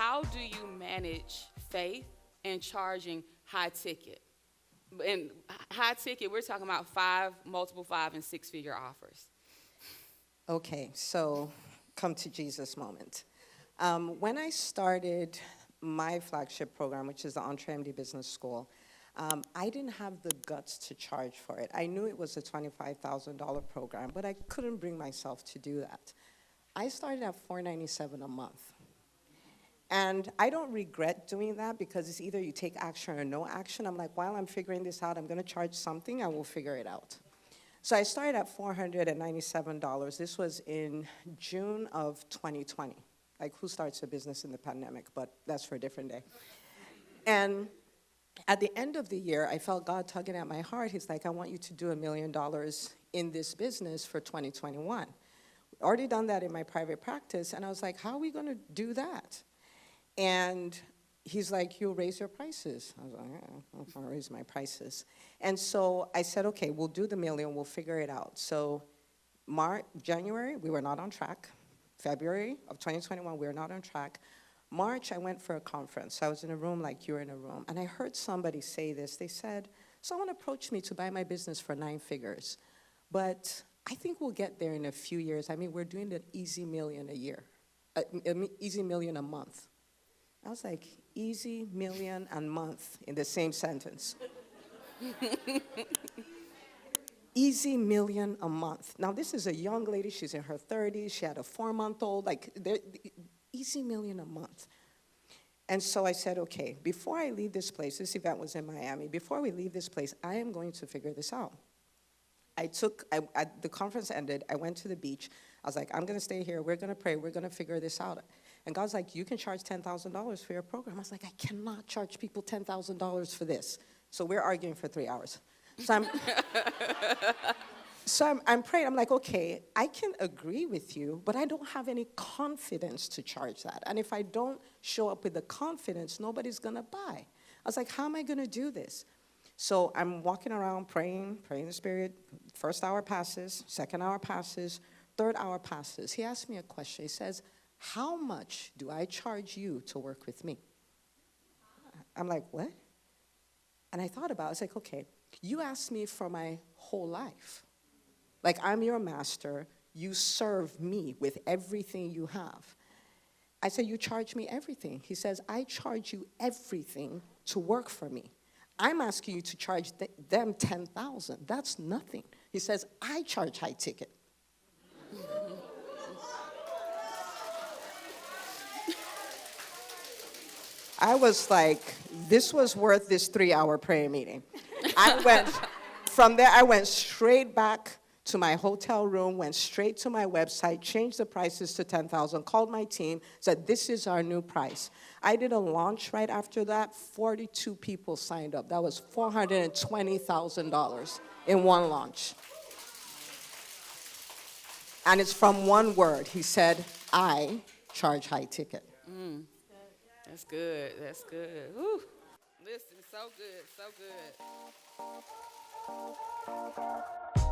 how do you manage faith and charging high ticket? And high ticket, we're talking about multiple 5 and 6 figure offers. Okay, so come to Jesus moment. When I started my flagship program, which is the EntreMD Business School, I didn't have the guts to charge for it. I knew it was a $25,000 program, but I couldn't bring myself to do that. I started at $497 a month. And I don't regret doing that because it's either you take action or no action. I'm like, while I'm figuring this out, I'm going to charge something, I will figure it out. So I started at $497. This was in June of 2020. Like, who starts a business in the pandemic? But that's for a different day. And at the end of the year, I felt God tugging at my heart. He's like, I want you to do $1 million in this business for 2021. Already done that in my private practice. And I was like, how are we going to do that? And he's like, you'll raise your prices. I was like, yeah, I'm going to raise my prices. And so I said, okay, we'll do the $1 million, we'll figure it out. So January, we were not on track. February of 2021, we were not on track. March, I went for a conference. I was in a room like you're in a room. And I heard somebody say this. They said, someone approached me to buy my business for 9 figures. But I think we'll get there in a few years. I mean, we're doing an easy $1 million a year, easy $1 million a month. I was like, easy $1 million a month in the same sentence. Easy $1 million a month. Now, this is a young lady. She's in her 30s. She had a 4-month-old. Like, easy $1 million a month. And so I said, okay, before I leave this place, this event was in Miami, before we leave this place, I am going to figure this out. The conference ended. I went to the beach. I was like, I'm going to stay here. We're going to pray. We're going to figure this out. And God's like, you can charge $10,000 for your program. I was like, I cannot charge people $10,000 for this. So we're arguing for 3 hours. So I'm praying. I'm like, okay, I can agree with you, but I don't have any confidence to charge that. And if I don't show up with the confidence, nobody's going to buy. I was like, how am I going to do this? So I'm walking around praying in the Spirit. First hour passes, second hour passes, third hour passes. He asked me a question. He says, how much do I charge you to work with me? I'm like, what? And I thought about it. I was like, okay, you asked me for my whole life. Like, I'm your master. You serve me with everything you have. I said, you charge me everything. He says, I charge you everything to work for me. I'm asking you to charge them $10,000. That's nothing. He says, I charge high ticket. I was like, this was worth this 3-hour prayer meeting. From there, I went straight back to my hotel room, went straight to my website, changed the prices to $10,000, called my team, said, this is our new price. I did a launch right after that. 42 people signed up. That was $420,000 in one launch. And it's from one word. He said, I charge high ticket. That's good. That's good. Whew. Listen, so good, so good.